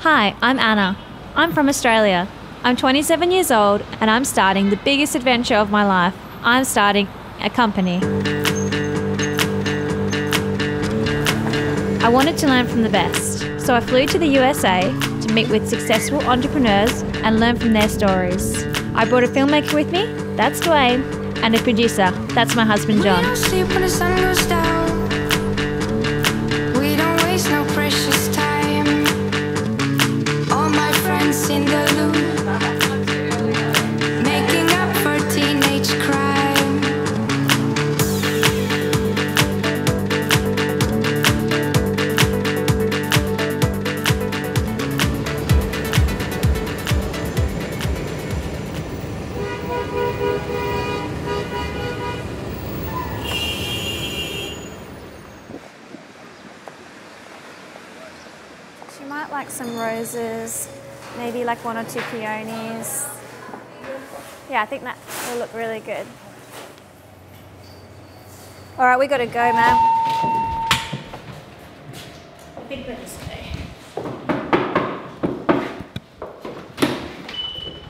Hi, I'm Anna. I'm from Australia. I'm 27 years old and I'm starting the biggest adventure of my life. I'm starting a company. I wanted to learn from the best, so I flew to the USA to meet with successful entrepreneurs and learn from their stories. I brought a filmmaker with me, that's Dwayne, and a producer, that's my husband John. We don't sleep when the sun goes down. We don't waste no precious time. All my friends in the loop, making up for teenage crime. She might like some roses, maybe like 1 or 2 peonies. Yeah, I think that will look really good. All right, we gotta go now. Big business today.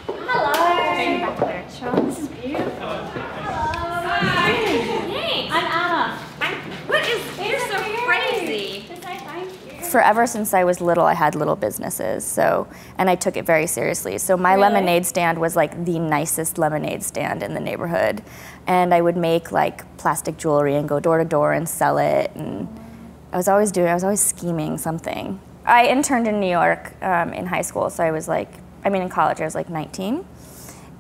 Hello. Back there. Sure. This is beautiful. Hey, I'm Anna. You're so crazy. Forever since I was little, I had little businesses, and I took it very seriously. So my lemonade stand was like the nicest lemonade stand in the neighborhood. And I would make like plastic jewelry and go door to door and sell it. And I was always scheming something. I interned in New York in high school, so in college, I was like 19.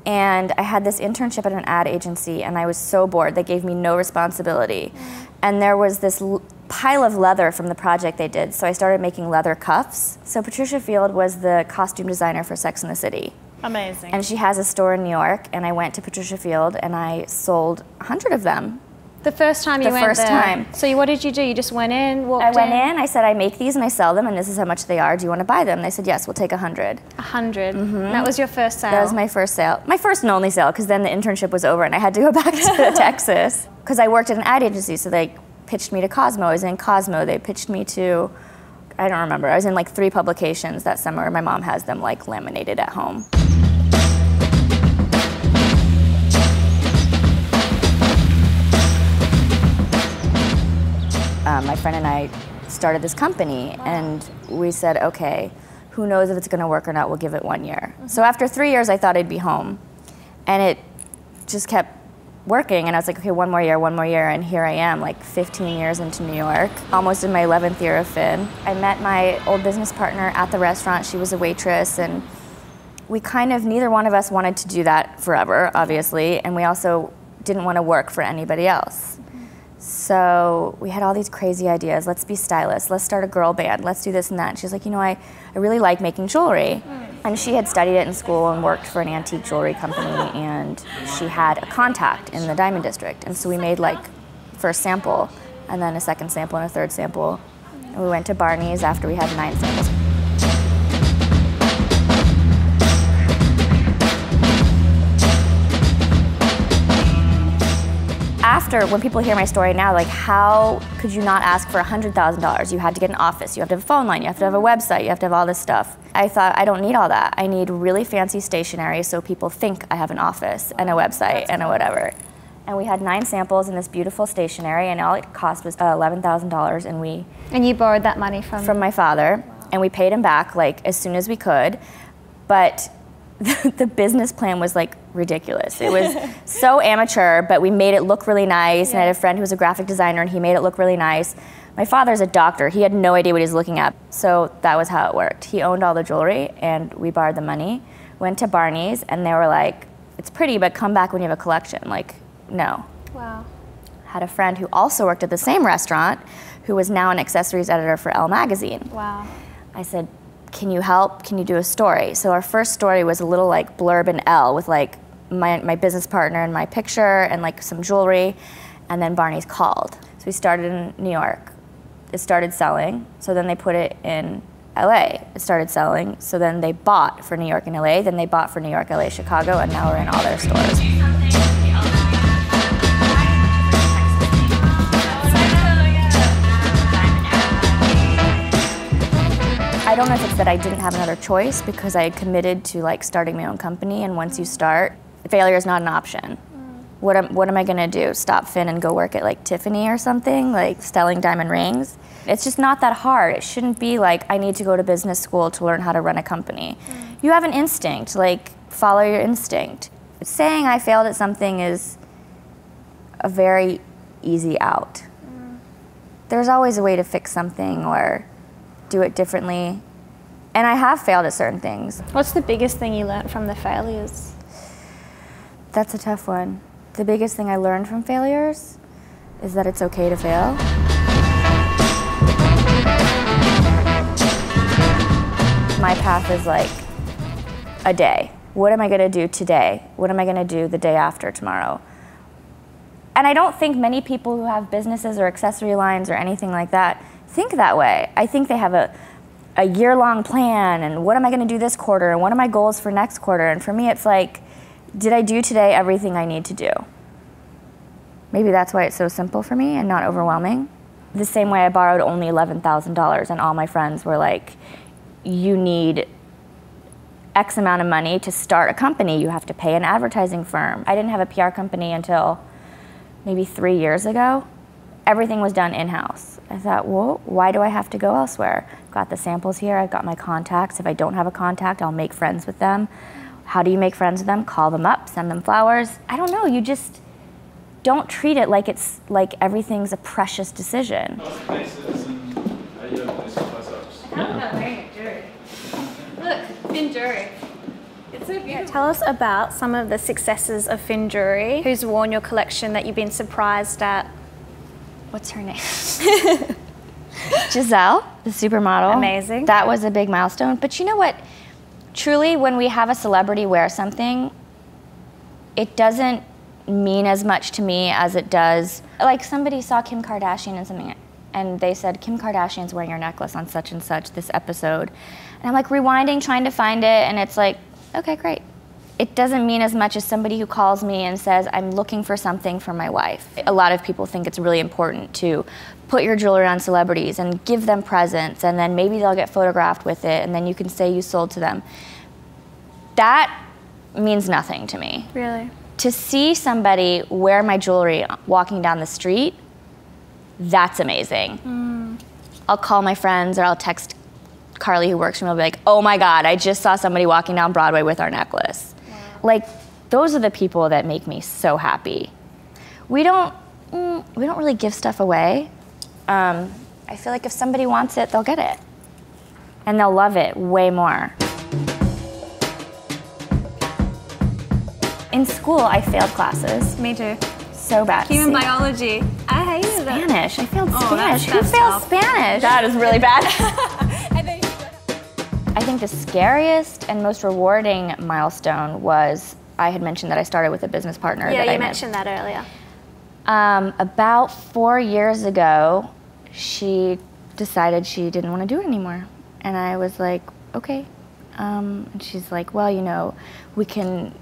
And I had this internship at an ad agency, and I was so bored. They gave me no responsibility. And there was this pile of leather from the project they did, so I started making leather cuffs. So Patricia Field was the costume designer for Sex and the City. Amazing. And she has a store in New York, and I went to Patricia Field, and I sold 100 of them. The first time you went there? The first time. So what did you do? You just went in, walked in? I went in, I said, I make these and I sell them, and this is how much they are. Do you want to buy them? They said, yes, we'll take 100. 100? Mm-hmm. That was your first sale? That was my first sale. My first and only sale, because then the internship was over and I had to go back to Texas. Because I worked at an ad agency, so they pitched me to Cosmo. I was in Cosmo. They pitched me to, I don't remember. I was in like 3 publications that summer. My mom has them like laminated at home. My friend and I started this company, and we said, okay, who knows if it's going to work or not, we'll give it 1 year. So after 3 years, I thought I'd be home, and it just kept working, and I was like, okay, one more year, and here I am, like 15 years into New York, almost in my 11th year of Finn. I met my old business partner at the restaurant. She was a waitress, and we neither one of us wanted to do that forever, obviously, and we also didn't want to work for anybody else. So we had all these crazy ideas. Let's be stylists. Let's start a girl band. Let's do this and that. And she's like, you know, I really like making jewelry. And she had studied it in school and worked for an antique jewelry company, and she had a contact in the Diamond District. And so we made like first sample, and then a second sample and a third sample. And we went to BARNEYS after we had 9 samples. When people hear my story now, like, how could you not ask for $100,000? You had to get an office, you have to have a phone line, you have to have a website, you have to have all this stuff. I thought, I don't need all that. I need really fancy stationery so people think I have an office and a website and a whatever. And we had 9 samples in this beautiful stationery, and all it cost was $11,000, and we... And you borrowed that money from... From my father, and we paid him back, like, as soon as we could, but the business plan was like ridiculous. It was so amateur, but we made it look really nice. And I had a friend who was a graphic designer, and he made it look really nice. My father's a doctor. He had no idea what he was looking at. So that was how it worked. He owned all the jewelry, and we borrowed the money, went to BARNEYS, and they were like, it's pretty, but come back when you have a collection. Like, no. Wow. Had a friend who also worked at the same restaurant, who was now an accessories editor for Elle magazine. Wow. I said, can you help? Can you do a story? So our first story was a little like blurb in Elle with like my business partner and my picture and like some jewelry, and then BARNEYS called. So we started in New York. It started selling, so then they put it in LA. It started selling, so then they bought for New York and LA, then they bought for New York, LA, Chicago, and now we're in all their stores. I don't know if it's that I didn't have another choice because I had committed to like starting my own company, and once you start, failure is not an option. What am I gonna do? Stop Finn and go work at like Tiffany or something, like selling diamond rings? It's just not that hard. It shouldn't be like I need to go to business school to learn how to run a company. You have an instinct, like follow your instinct. Saying I failed at something is a very easy out. There's always a way to fix something or do it differently. And I have failed at certain things. What's the biggest thing you learned from the failures? That's a tough one. The biggest thing I learned from failures is that it's okay to fail. My path is like a day. What am I gonna do today? What am I gonna do the day after tomorrow? And I don't think many people who have businesses or accessory lines or anything like that think that way. I think they have a year-long plan, and what am I gonna do this quarter, and what are my goals for next quarter? And for me, it's like, did I do today everything I need to do? Maybe that's why it's so simple for me and not overwhelming. The same way I borrowed only $11,000 and all my friends were like, you need X amount of money to start a company. You have to pay an advertising firm. I didn't have a PR company until maybe 3 years ago. Everything was done in-house. I thought, well, why do I have to go elsewhere? Got the samples here, I've got my contacts. If I don't have a contact, I'll make friends with them. How do you make friends with them? Call them up, send them flowers. I don't know, you just don't treat it like it's like everything's a precious decision. Look, Finn Jewelry. It's so beautiful. Tell us about some of the successes of Finn Jewelry. Who's worn your collection that you've been surprised at? What's her name? Giselle, the supermodel. Amazing. That was a big milestone. But you know what? Truly, when we have a celebrity wear something, it doesn't mean as much to me as it does. Like somebody saw Kim Kardashian in something and they said, Kim Kardashian's wearing your necklace on such and such this episode. And I'm like rewinding, trying to find it, and it's like, okay, great. It doesn't mean as much as somebody who calls me and says, I'm looking for something for my wife. A lot of people think it's really important to put your jewelry on celebrities and give them presents, and then maybe they'll get photographed with it, and then you can say you sold to them. That means nothing to me. Really? To see somebody wear my jewelry walking down the street, that's amazing. I'll call my friends or I'll text Carly who works for me, I'll be like, oh my God, I just saw somebody walking down Broadway with our necklace. Wow. Like, those are the people that make me so happy. We don't really give stuff away. I feel like if somebody wants it, they'll get it. And they'll love it way more. In school, I failed classes. Me too. So bad. Human biology. I hated it. Spanish. I failed Spanish. That's Who fails tough. Spanish? That is really bad. I think the scariest and most rewarding milestone was, I had mentioned that I started with a business partner. Yeah, that I you met. mentioned that earlier. About 4 years ago, she decided she didn't want to do it anymore. And I was like, okay. And she's like, well, you know, we can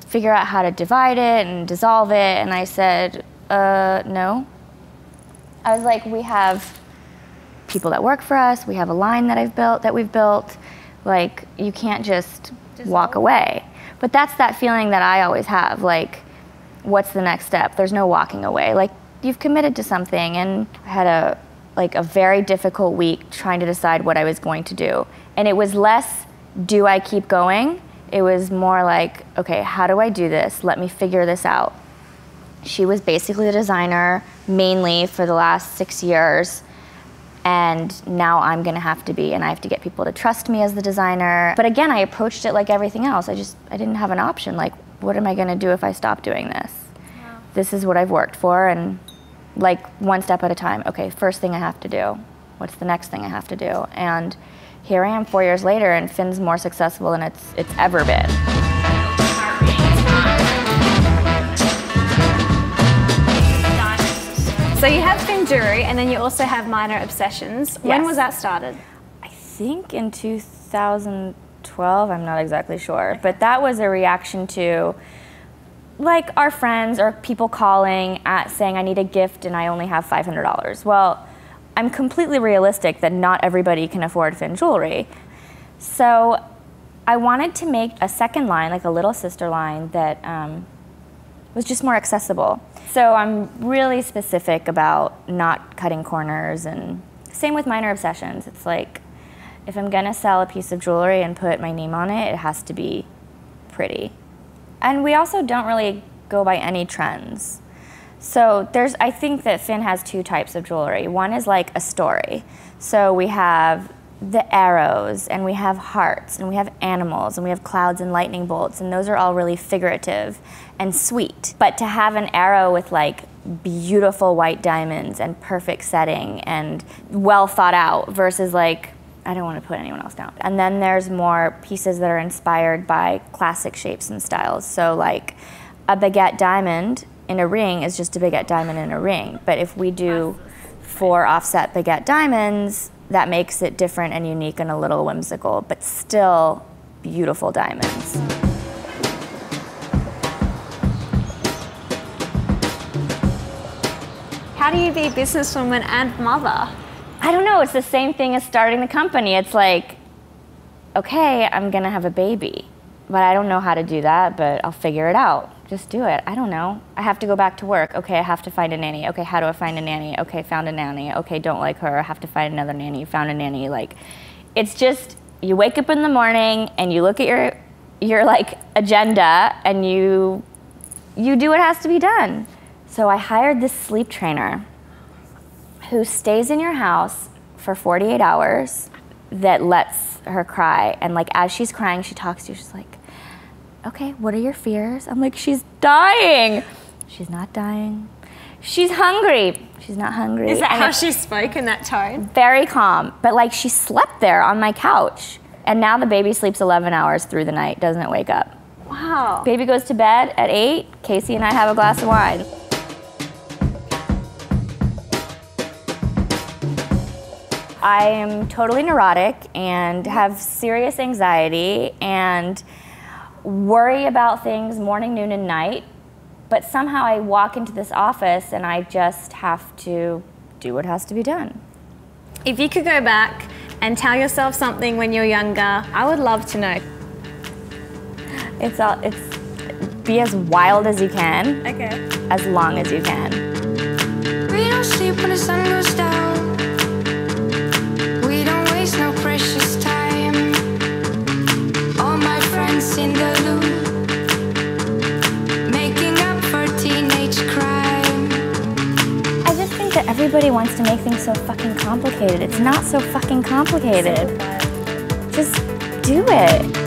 figure out how to divide it and dissolve it. And I said, no. I was like, we have people that work for us. We have a line that we've built. Like, you can't just walk away. But that's that feeling that I always have. Like, what's the next step? There's no walking away. Like, you've committed to something. And I had a very difficult week trying to decide what I was going to do. And it was less, do I keep going? It was more like, okay, how do I do this? Let me figure this out. She was basically the designer mainly for the last 6 years. And now I'm gonna have to be, and I have to get people to trust me as the designer. But again, I approached it like everything else. I didn't have an option. Like, what am I gonna do if I stop doing this? Wow. This is what I've worked for, and like one step at a time. Okay, first thing I have to do. What's the next thing I have to do? And here I am 4 years later, and Finn's more successful than it's ever been. So you have Finn Jewelry, and then you also have Minor Obsessions. Yes. When was that started? I think in 2012, I'm not exactly sure. But that was a reaction to, like, our friends or people calling saying I need a gift and I only have $500. Well, I'm completely realistic that not everybody can afford Finn jewelry. So I wanted to make a second line, like a little sister line that was just more accessible. So I'm really specific about not cutting corners, and same with minor obsessions. It's like, if I'm gonna sell a piece of jewelry and put my name on it, it has to be pretty. And we also don't really go by any trends. So I think that Finn has two types of jewelry. One is like a story. So we have the arrows, and we have hearts, and we have animals, and we have clouds and lightning bolts, and those are all really figurative and sweet. But to have an arrow with like beautiful white diamonds and perfect setting and well thought out versus like, I don't want to put anyone else down. And then there's more pieces that are inspired by classic shapes and styles. So like a baguette diamond in a ring is just a baguette diamond in a ring. But if we do 4 offset baguette diamonds, that makes it different and unique and a little whimsical, but still beautiful diamonds. How do you be a businesswoman and mother? I don't know, it's the same thing as starting the company. It's like, okay, I'm gonna have a baby, but I don't know how to do that, but I'll figure it out. Just do it. I don't know. I have to go back to work. Okay, I have to find a nanny. Okay, how do I find a nanny? Okay, found a nanny. Okay, don't like her. I have to find another nanny. Found a nanny. Like, it's just, you wake up in the morning and you look at your like agenda and you do what has to be done. So I hired this sleep trainer who stays in your house for 48 hours that lets her cry. And like, as she's crying, she talks to you. She's like, okay, what are your fears? I'm like, she's dying. She's not dying. She's hungry. She's not hungry. Is that how she spoke in that tone? Very calm, but like she slept there on my couch. And now the baby sleeps 11 hours through the night, doesn't wake up. Wow. Baby goes to bed at 8, Casey and I have a glass of wine. I am totally neurotic and have serious anxiety and worry about things morning, noon, and night, but somehow I walk into this office and I just have to do what has to be done. If you could go back and tell yourself something when you were younger, I would love to know. It's be as wild as you can, Okay. as long as you can. We don't sleep when the sun goes down. We don't waste no precious time. All my friends in the loop, making up for teenage crime. I just think that everybody wants to make things so fucking complicated. It's not so fucking complicated. Just do it.